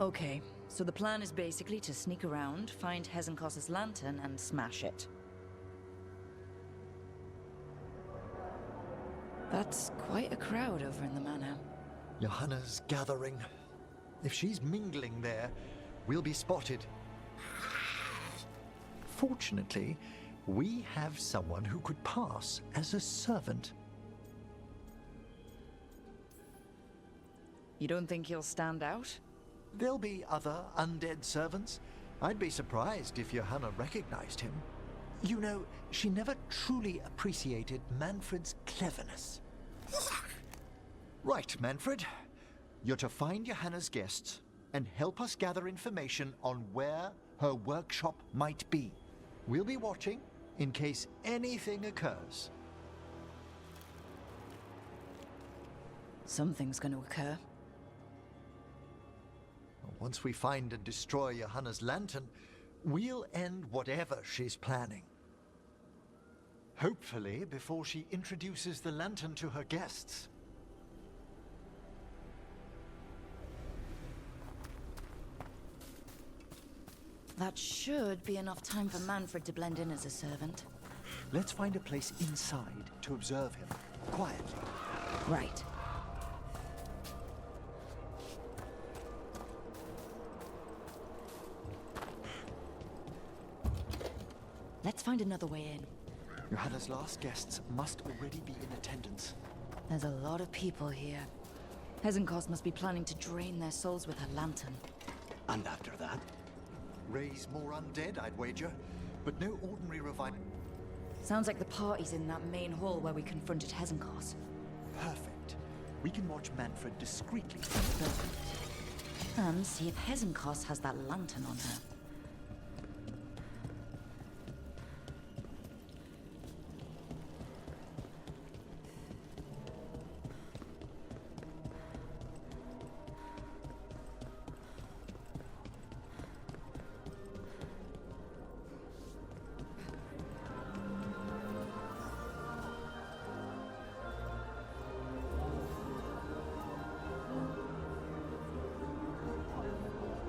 Okay, so the plan is basically to sneak around, find Hezenkos's lantern, and smash it. That's quite a crowd over in the manor. Johanna's gathering. If she's mingling there, we'll be spotted. Fortunately, we have someone who could pass as a servant. You don't think he'll stand out? There'll be other undead servants. I'd be surprised if Johanna recognized him. You know, she never truly appreciated Manfred's cleverness. Right, Manfred. You're to find Johanna's guests and help us gather information on where her workshop might be. We'll be watching in case anything occurs. Something's going to occur. Once we find and destroy Johanna's lantern, we'll end whatever she's planning. Hopefully before she introduces the lantern to her guests. That should be enough time for Manfred to blend in as a servant. Let's find a place inside to observe him, quietly. Right. Let's find another way in. Johanna's last guests must already be in attendance. There's a lot of people here. Hezenkos must be planning to drain their souls with her lantern. And after that? Raise more undead, I'd wager, but no ordinary revival. Sounds like the party's in that main hall where we confronted Hezenkos. Perfect. We can watch Manfred discreetly from the balcony. And see if Hezenkos has that lantern on her.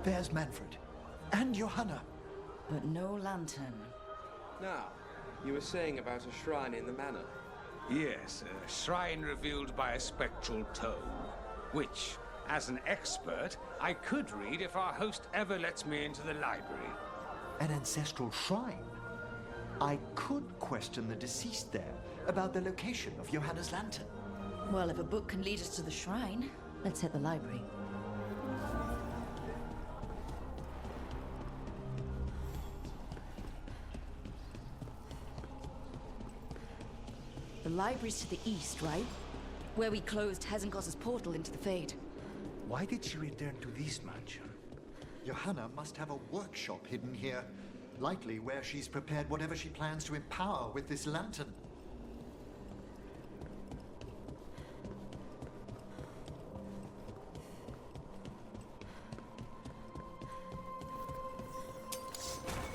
There's Manfred. And Johanna. But no lantern. Now, you were saying about a shrine in the manor. Yes, a shrine revealed by a spectral tome, which, as an expert, I could read if our host ever lets me into the library. An ancestral shrine? I could question the deceased there about the location of Johanna's lantern. Well, if a book can lead us to the shrine, let's hit the library. The library's to the east, right? Where we closed Hezenkos's portal into the Fade. Why did she return to this mansion? Johanna must have a workshop hidden here. Likely where she's prepared whatever she plans to empower with this lantern.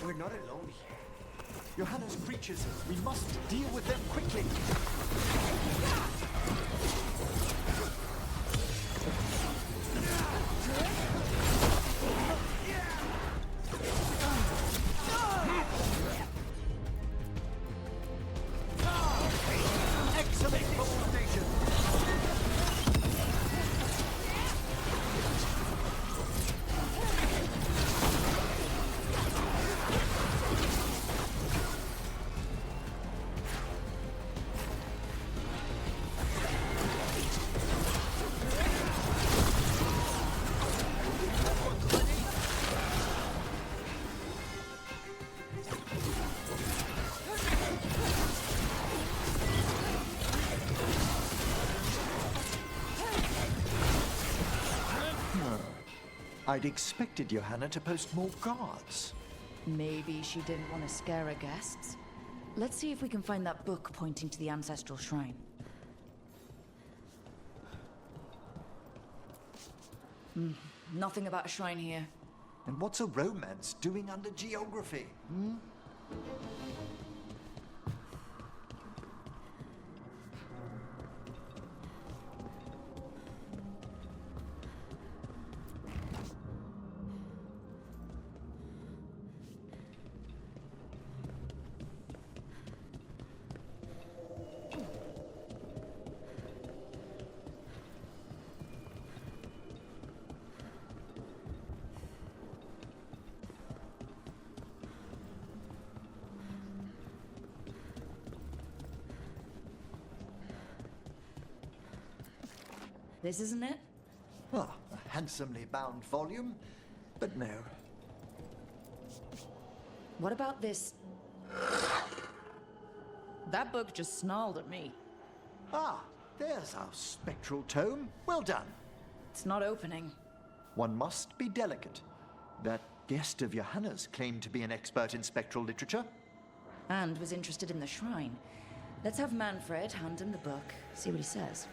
We're not alone here. Johanna's creatures, we must deal with them quickly. Excellent coordination. I'd expected Johanna to post more guards. Maybe she didn't want to scare her guests. Let's see if we can find that book pointing to the ancestral shrine. Nothing about a shrine here. And what's a romance doing under geography? This isn't it? Ah, a handsomely bound volume, but no. What about this? That book just snarled at me. Ah, there's our spectral tome. Well done. It's not opening. One must be delicate. That guest of Johanna's claimed to be an expert in spectral literature. And was interested in the shrine. Let's have Manfred hand him the book, see what he says.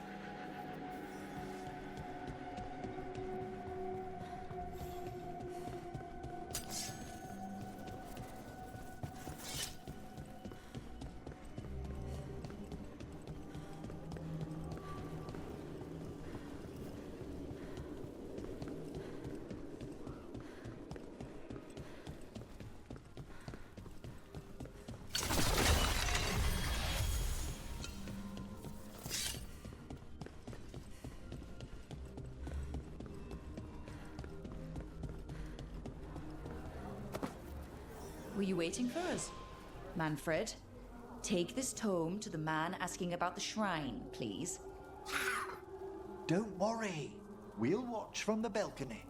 Were you waiting for us? Manfred, take this tome to the man asking about the shrine, please. Don't worry. We'll watch from the balcony.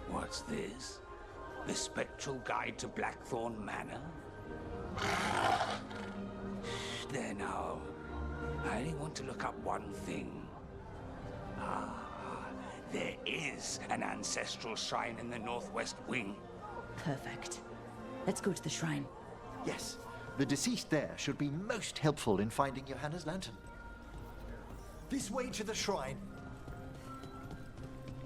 What's this? The Spectral Guide to Blackthorn Manor? There now. I only want to look up one thing. Ah, there is an ancestral shrine in the northwest wing. Perfect. Let's go to the shrine. Yes, the deceased there should be most helpful in finding Johanna's lantern. This way to the shrine.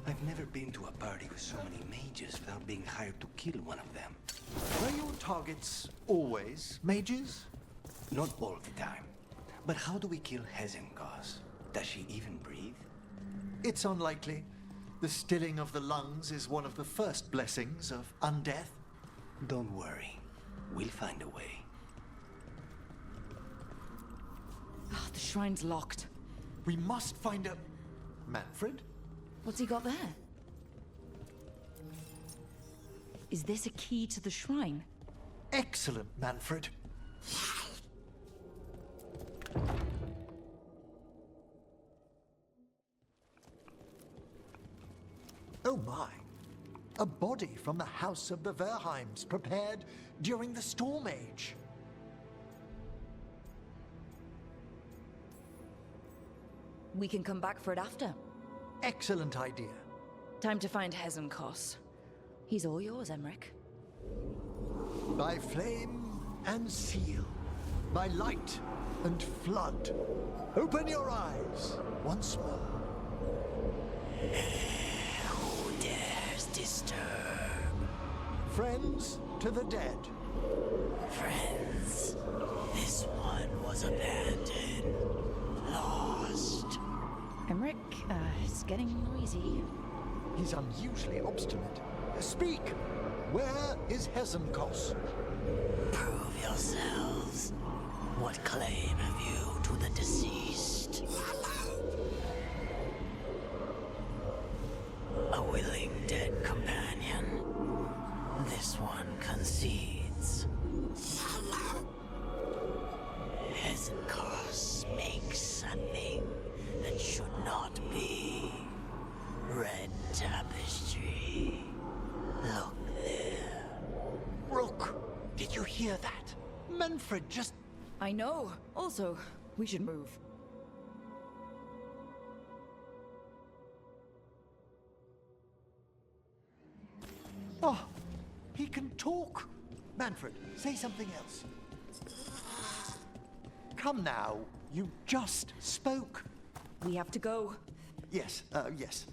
I've never been to a party with so many mages without being hired to kill one of them. Were your targets always mages? Not all the time. But how do we kill Hezenkos? Does she even breathe? It's unlikely. The stilling of the lungs is one of the first blessings of undeath. Don't worry. We'll find a way. Oh, the shrine's locked. We must find a... Manfred? What's he got there? Is this a key to the shrine? Excellent, Manfred. Oh my. A body from the house of the Verheims, prepared during the Storm Age. We can come back for it after. Excellent idea. Time to find Hezenkos. He's all yours, Emmrich. By flame and seal, by light and flood, open your eyes once more. Who dares disturb? Friends to the dead. Friends, this one was abandoned, lost. Emmrich, it's getting noisy. He's unusually obstinate. Speak! Where is Hezenkos? Prove yourselves. What claim have you to the deceased? A willing dead companion. This one concedes. Hezenkos makes a thing that should not be. Red tapestry. Look there. Rook! Did you hear that? Manfred just... I know. Also, we should move. Oh, he can talk. Manfred, say something else. Come now, you just spoke. We have to go. Yes, yes.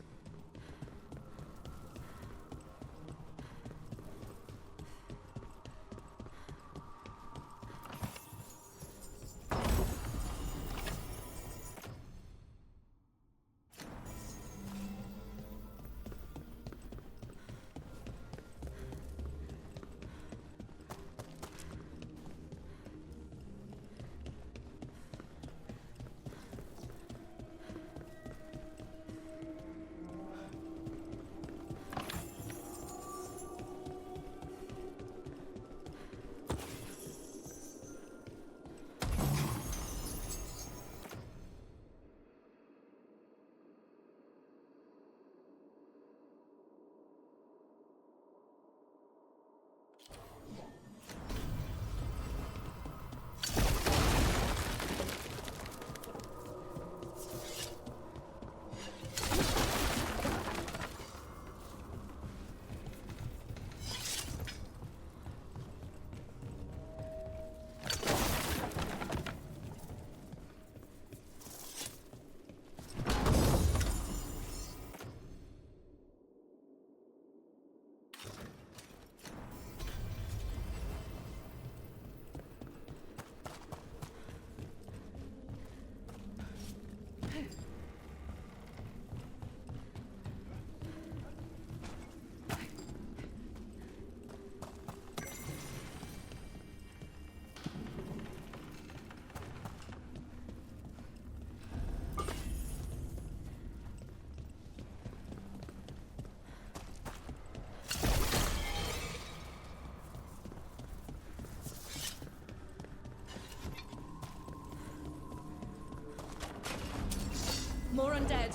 More undead.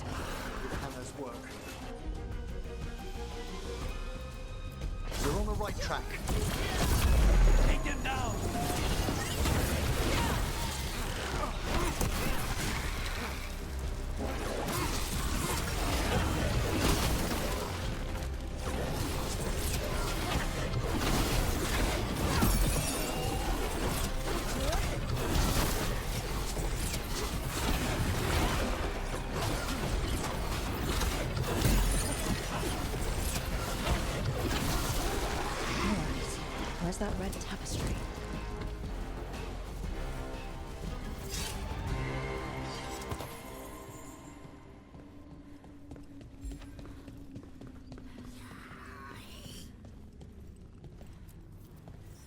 Hannah's work. We're on the right track. Take them down! Where's that red tapestry?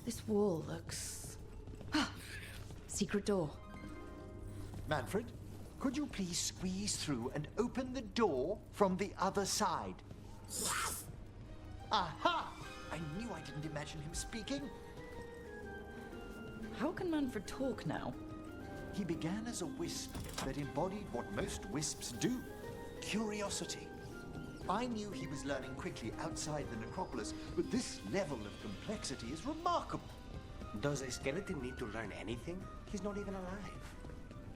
This wall looks... Secret door. Manfred, could you please squeeze through and open the door from the other side? Yes! Aha! I knew I didn't imagine him speaking. How can Manfred talk now? He began as a wisp that embodied what most wisps do. Curiosity. I knew he was learning quickly outside the necropolis, but this level of complexity is remarkable. Does a skeleton need to learn anything? He's not even alive.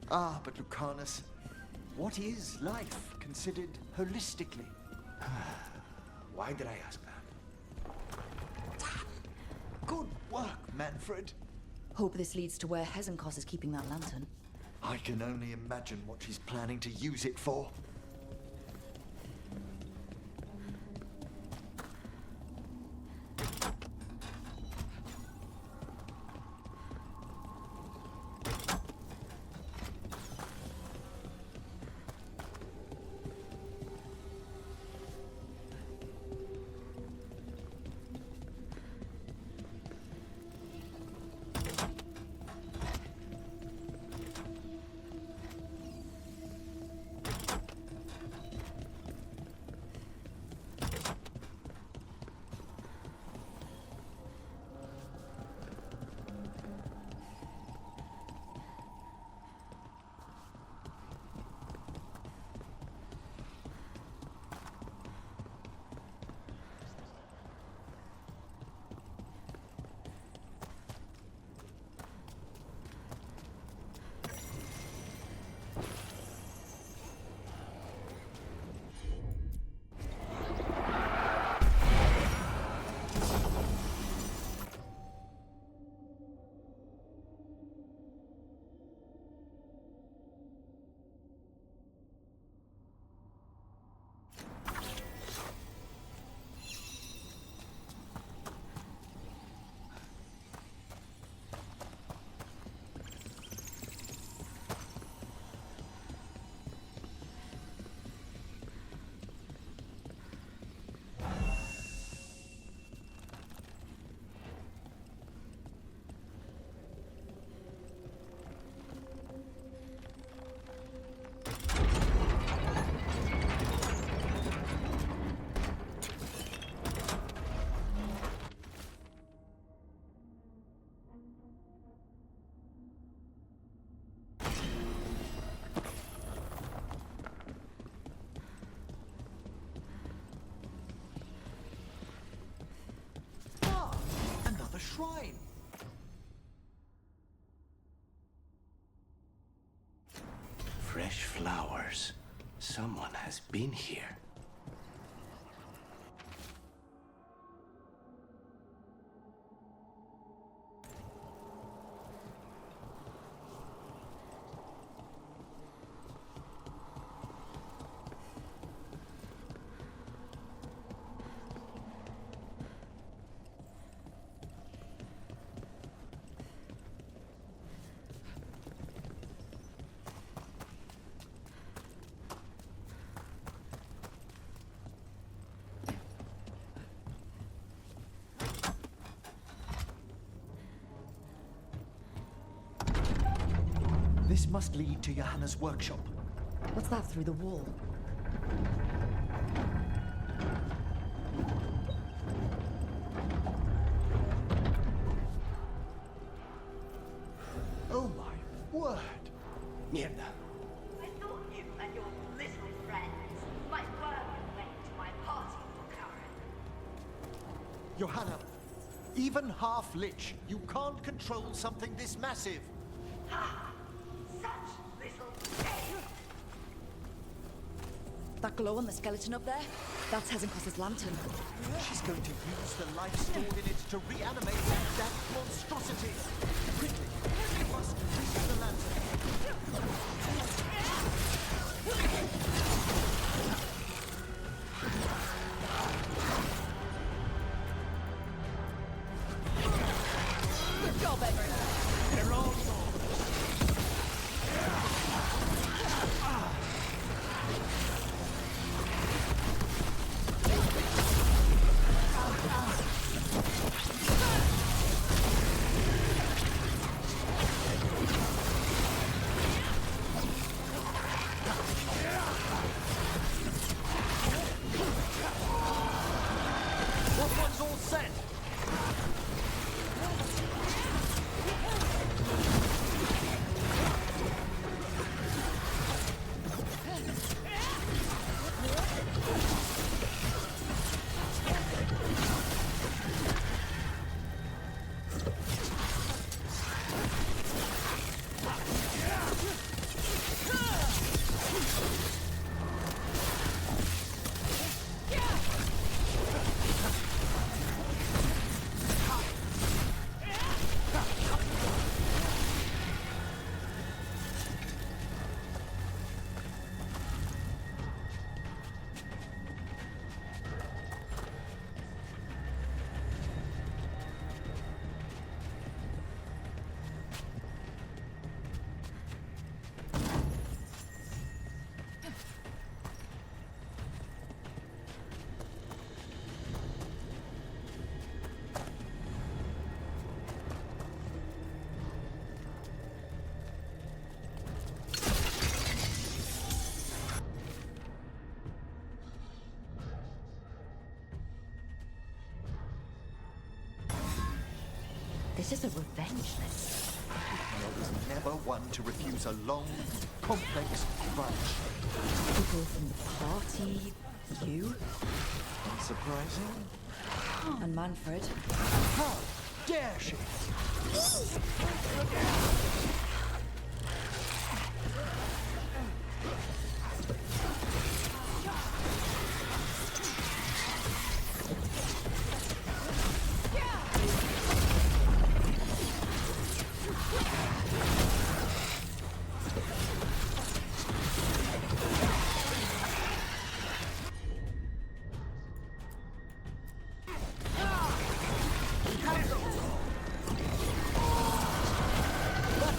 Ah, but Lucanus, what is life considered holistically? Why did I ask that? Good work, Manfred. Hope this leads to where Hezenkos is keeping that lantern. I can only imagine what she's planning to use it for. Shrine. Fresh flowers. Someone has been here. This must lead to Johanna's workshop. What's that through the wall? Oh my word! Mierda. I thought you and your lizard Johanna, even half-lich, you can't control something this massive. That glow on the skeleton up there? That's Hezenkos's lantern. She's going to use the life stored in it to reanimate that monstrosity. Quickly, we must reach the lantern. Good job, Emmrich. They're all What one's all set? This is a revenge list. I was never one to refuse a long, complex grudge. People from the party, you, Unsurprising. and Manfred. How dare she? That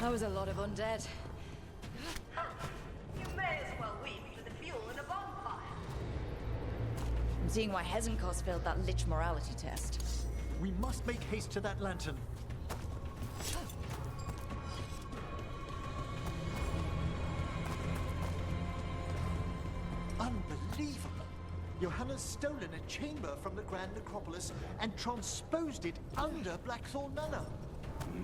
That was a lot of undead. You may as well weep for the fuel in a bonfire. I'm seeing why Hezenkos failed that lich morality test. We must make haste to that lantern. Unbelievable! Johanna's stolen a chamber from the Grand Necropolis and transposed it under Blackthorn Manor.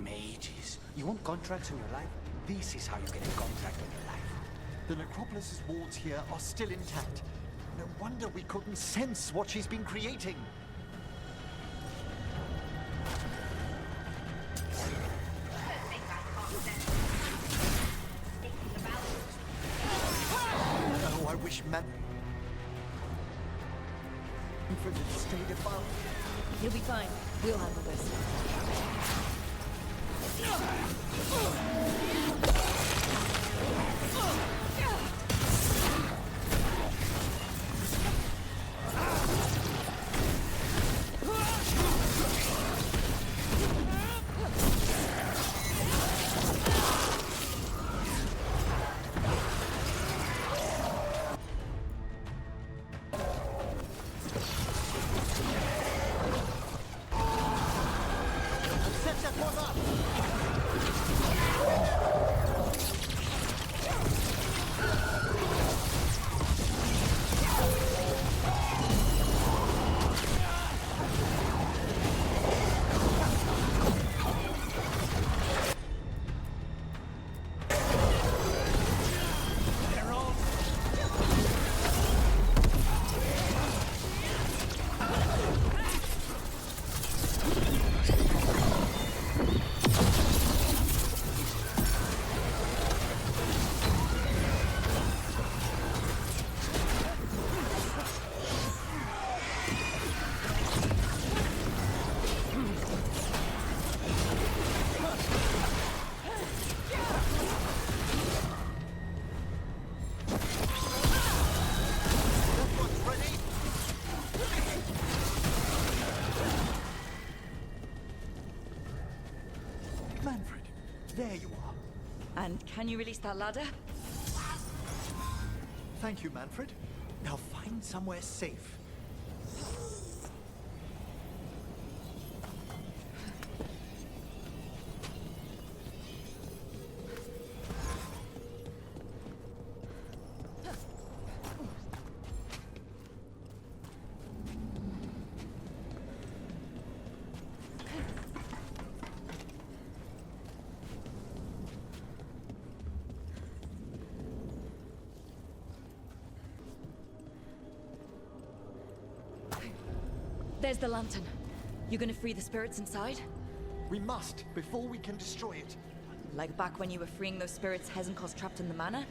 Mages. You want contracts in your life? This is how you get a contract in your life. The Necropolis's walls here are still intact. No wonder we couldn't sense what she's been creating. Oh, I wish Manfred had stayed above. He'll be fine. We'll handle this. Set that one up! Manfred, there you are. And can you release that ladder? Thank you, Manfred. Now find somewhere safe. There's the lantern. You gonna free the spirits inside? We must, before we can destroy it. Like back when you were freeing those spirits Hezenkos trapped in the manor?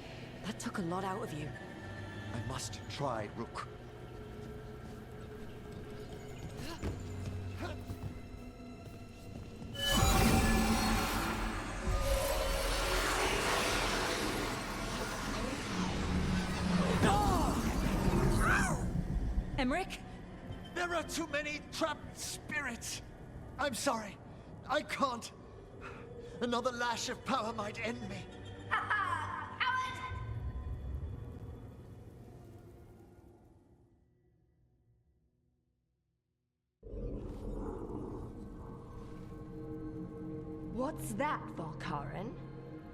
That took a lot out of you. I must try, Rook. Emmrich? There are too many trapped spirits. I'm sorry. I can't. Another lash of power might end me. What's that, Volkaren?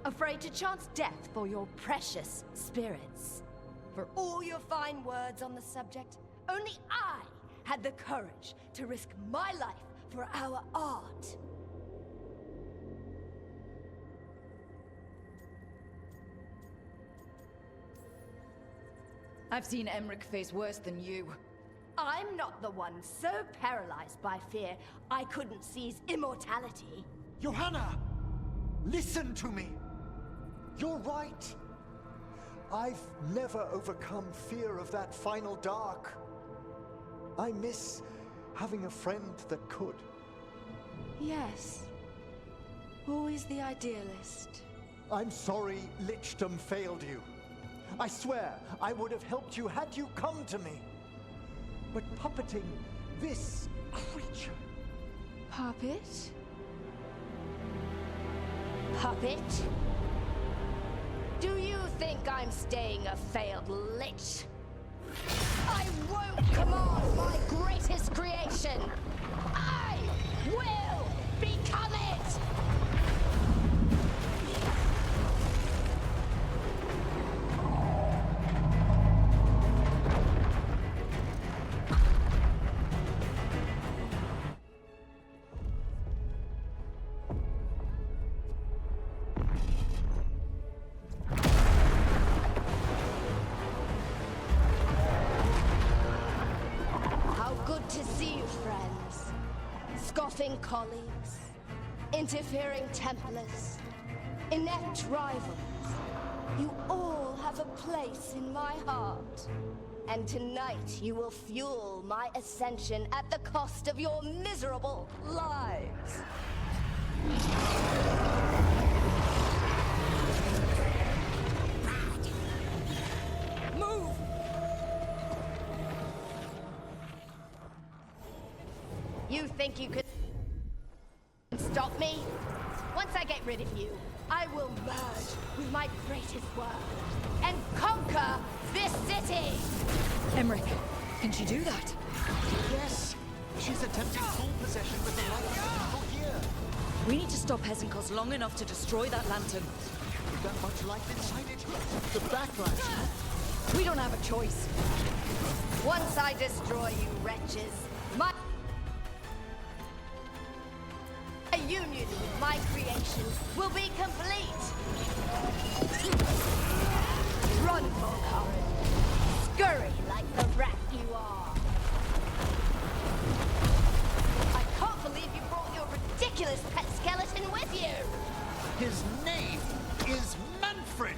Afraid to chance death for your precious spirits? For all your fine words on the subject, only I had the courage to risk my life for our art. I've seen Emmrich face worse than you. I'm not the one so paralyzed by fear I couldn't seize immortality. Johanna! Listen to me! You're right! I've never overcome fear of that final dark. I miss having a friend that could. Yes. Always the idealist. I'm sorry Lichdom failed you. I swear I would have helped you had you come to me. But puppeting this creature... Puppet? puppet? Do you think I'm staying a failed lich? I won't command my greatest creation! I will become it! To see you, friends. Scoffing colleagues, interfering Templars, inept rivals. You all have a place in my heart. And tonight you will fuel my ascension at the cost of your miserable lives. Move! You think you could stop me? Once I get rid of you, I will merge with my greatest work and conquer this city! Emmrich, can she do that? Yes! She's attempting full possession with the light of the people here. We need to stop Hesenkos long enough to destroy that lantern. With that much light inside it, the backlash. We don't have a choice. Once I destroy you wretches, my union with my creation will be complete. Run, Veilguard. Scurry like the rat you are. I can't believe you brought your ridiculous pet skeleton with you. His name is Manfred.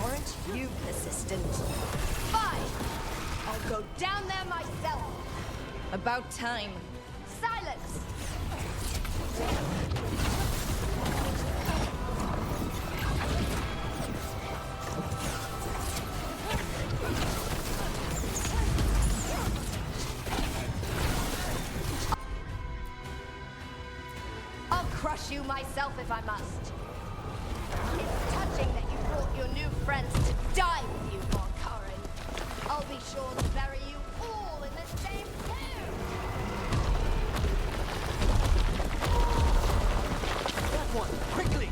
Aren't you persistent? Fine! I'll go down there myself. About time. Silence! I'll crush you myself if I must. It's touching that you brought your new friends to die with you, Veilguard. I'll be sure to bury you all in the same tomb. That one, quickly!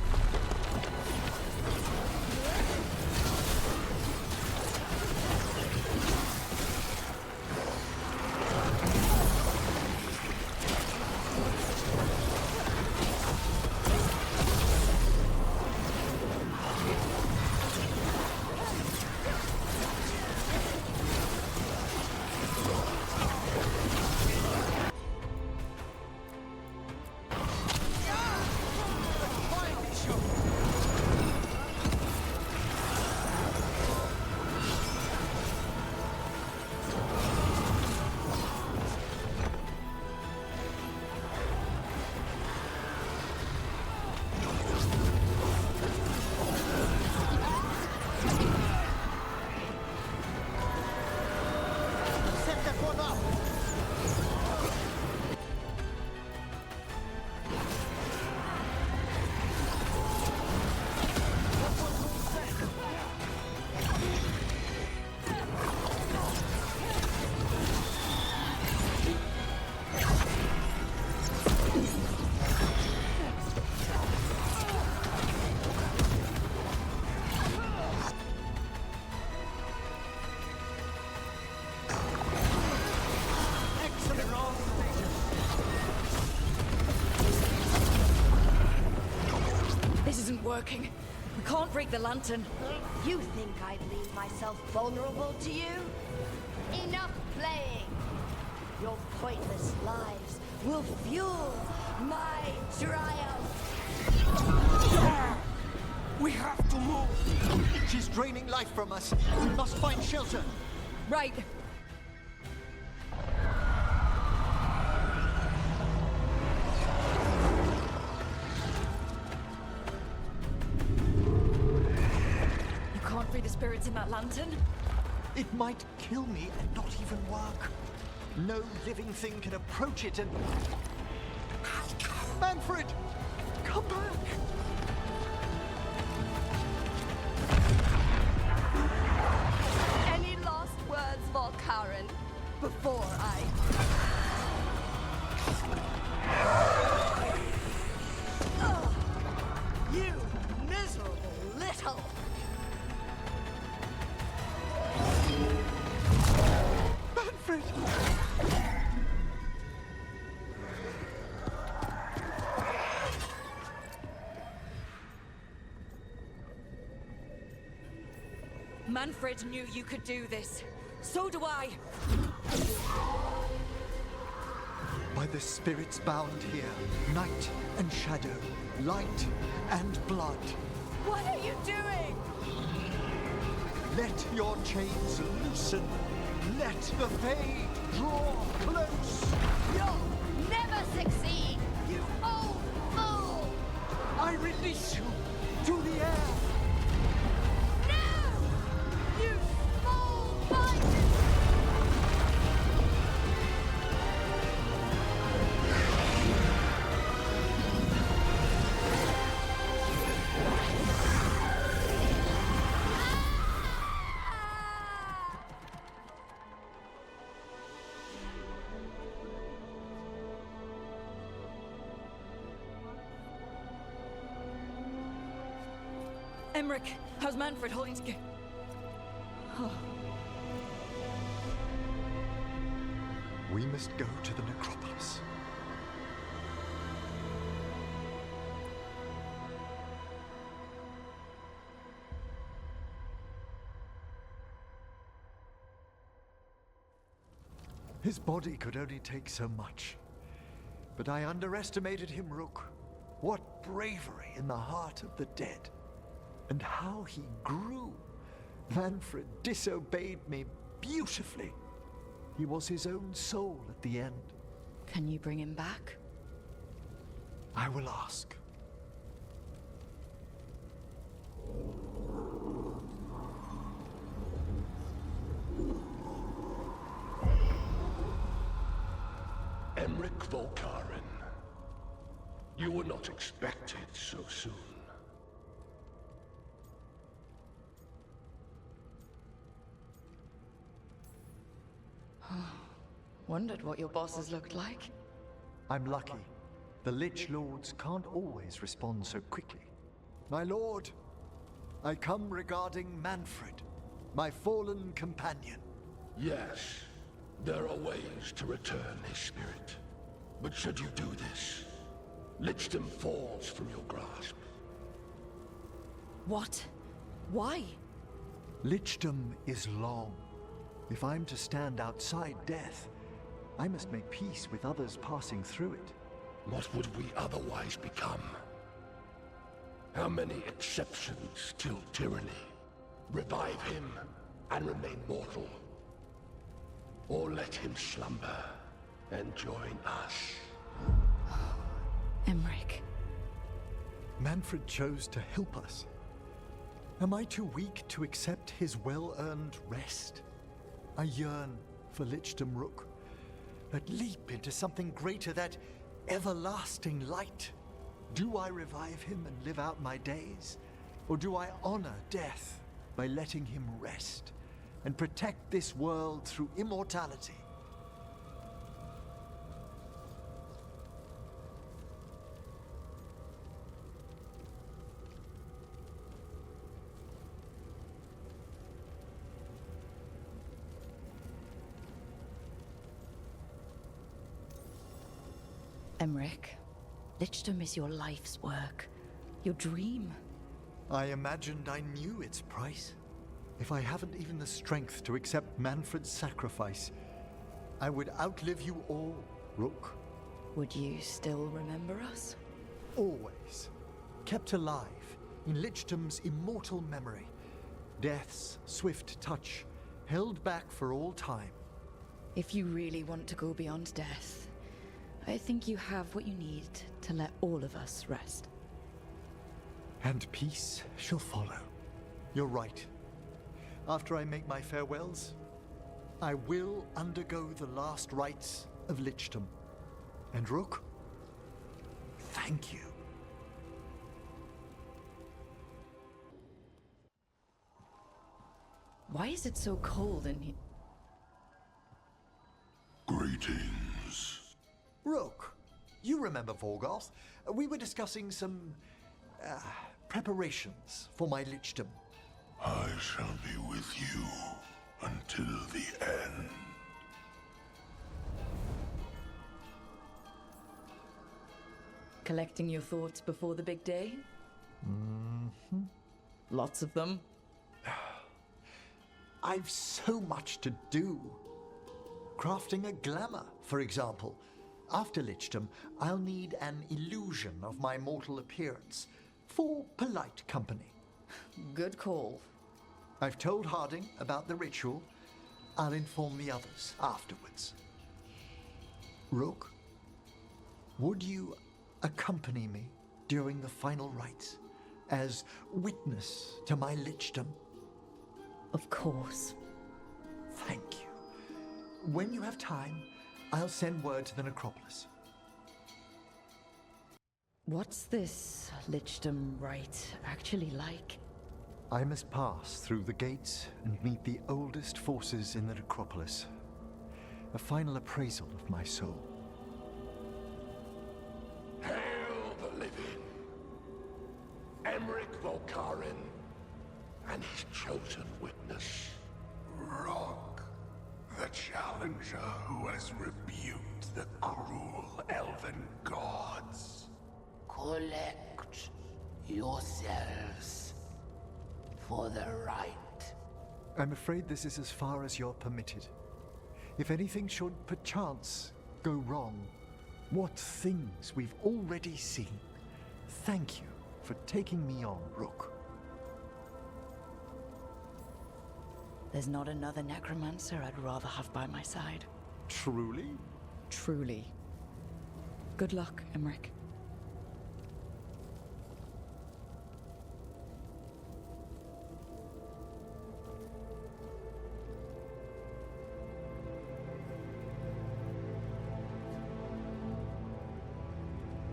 Working. We can't break the lantern. You think I'd leave myself vulnerable to you? Enough playing! Your pointless lives will fuel my triumph! We have to move! She's draining life from us. We must find shelter. Right. You can't free the spirits in that lantern? It might kill me and not even work. No living thing can approach it and... Manfred! Come back! Any last words, Volkaren, before I... Ugh, you miserable little... Manfred! Manfred knew you could do this. So do I. By the spirits bound here, night and shadow, light and blood. What are you doing? Let your chains loosen. Let the Fade draw close. You'll never succeed, you old fool! I release you to the air. No! You small minded! Emmrich, how's Manfred holding together? We must go to the necropolis. His body could only take so much. But I underestimated him, Rook. What bravery in the heart of the dead. And how he grew. Manfred disobeyed me beautifully. He was his own soul at the end. Can you bring him back? I will ask. Emmrich Volkaren. You were not expected so soon. Wondered what your bosses looked like. I'm lucky. The Lich Lords can't always respond so quickly. My lord, I come regarding Manfred, my fallen companion. Yes, there are ways to return his spirit. But should you do this, Lichdom falls from your grasp. What? Why? Lichdom is long. If I'm to stand outside death, I must make peace with others passing through it. What would we otherwise become? How many exceptions till tyranny? Revive him and remain mortal. Or let him slumber and join us. Emmrich. Manfred chose to help us. Am I too weak to accept his well-earned rest? I yearn for Lichdom, Rook. That leap into something greater, that everlasting light. Do I revive him and live out my days? Or do I honor death by letting him rest and protect this world through immortality? Emmrich, Lichdom is your life's work. Your dream. I imagined I knew its price. If I haven't even the strength to accept Manfred's sacrifice, I would outlive you all, Rook. Would you still remember us? Always. Kept alive in Lichdom's immortal memory. Death's swift touch, held back for all time. If you really want to go beyond death, I think you have what you need to let all of us rest. And peace shall follow. You're right. after I make my farewells, I will undergo the last rites of lichdom. And Rook, thank you. Why is it so cold in here? Greetings. Rook, you remember Veilguard? We were discussing some preparations for my lichdom. I shall be with you until the end. Collecting your thoughts before the big day? Mm-hmm. Lots of them. I've so much to do. Crafting a glamour, for example. After lichdom, I'll need an illusion of my mortal appearance for polite company. Good call. I've told Harding about the ritual. I'll inform the others afterwards. Rook, would you accompany me during the final rites as witness to my lichdom? Of course. Thank you. When you have time, I'll send word to the necropolis. What's this lichdom rite actually like? I must pass through the gates and meet the oldest forces in the necropolis. A final appraisal of my soul. Hail the living! Emmrich Volkarin and his chosen witness, Rock, the challenger who has rebuked the cruel elven gods. Collect yourselves for the right. I'm afraid this is as far as you're permitted. If anything should perchance go wrong, what things we've already seen. Thank you for taking me on, Rook. There's not another necromancer I'd rather have by my side. Truly? Truly. Good luck, Emmrich.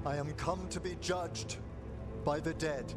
I am come to be judged by the dead.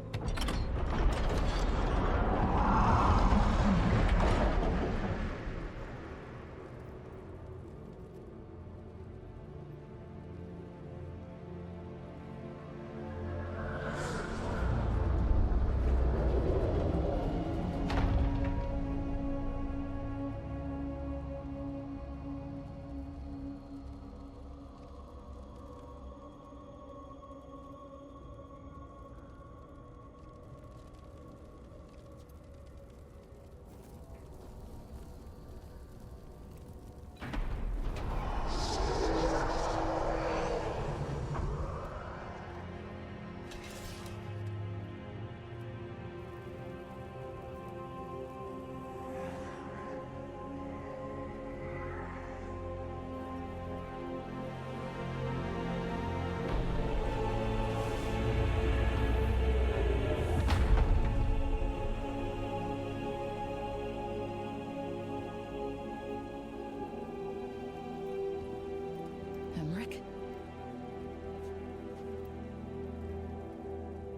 Emmrich?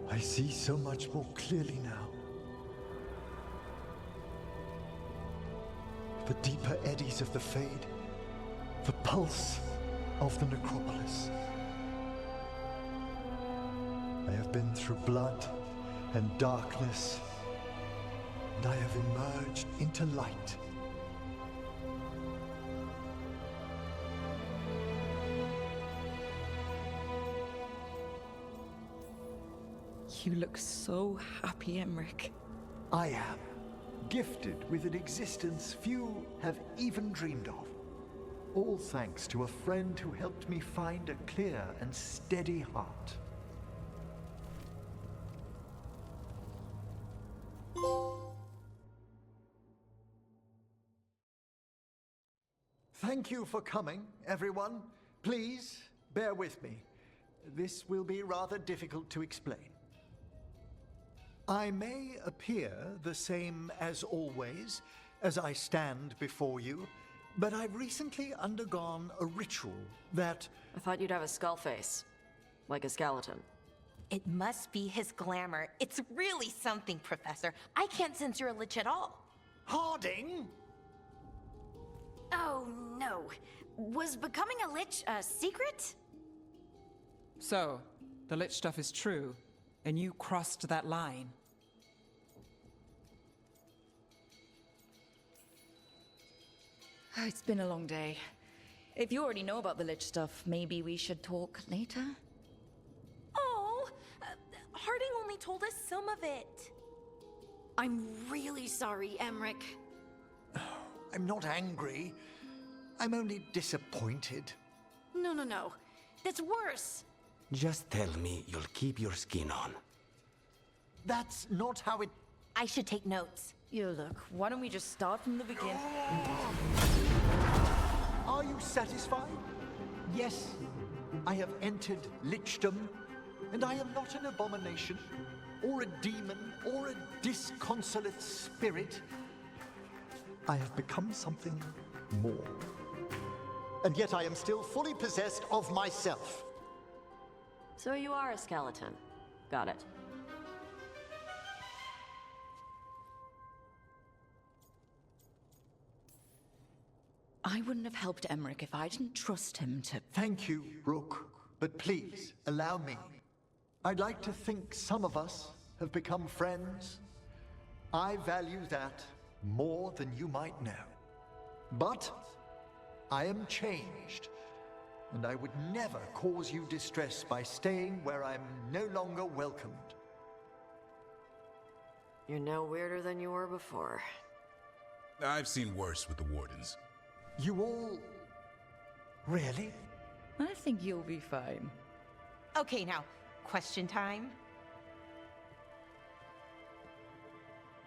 I see so much more clearly now. The deeper eddies of the Fade, the pulse of the necropolis. I have been through blood and darkness, and I have emerged into light. You look so happy, Emmrich. I am gifted with an existence few have even dreamed of. All thanks to a friend who helped me find a clear and steady heart. Thank you for coming, everyone. Please, bear with me. This will be rather difficult to explain. I may appear the same as always, as I stand before you, but I've recently undergone a ritual that... I thought you'd have a skull face. Like a skeleton. It must be his glamour. It's really something, Professor. I can't sense you're a lich at all. Harding! Oh, no. Was becoming a lich a secret? So, the lich stuff is true, and you crossed that line. It's been a long day. If you already know about the lich stuff, maybe we should talk later? Oh, Harding only told us some of it. I'm really sorry, Emmrich. I'm not angry. I'm only disappointed. No. That's worse. Just tell me you'll keep your skin on. That's not how it... I should take notes. You look, why don't we just start from the beginning? Are you satisfied? Yes, I have entered lichdom, and I am not an abomination, or a demon, or a disconsolate spirit. I have become something more. And yet I am still fully possessed of myself. So you are a skeleton. Got it. I wouldn't have helped Emmrich if I didn't trust him to... Thank you, Rook, but please, allow me. I'd like to think some of us have become friends. I value that more than you might know. But I am changed, and I would never cause you distress by staying where I'm no longer welcomed. You're no weirder than you were before. I've seen worse with the Wardens. You all... really? I think you'll be fine. Okay, now, question time.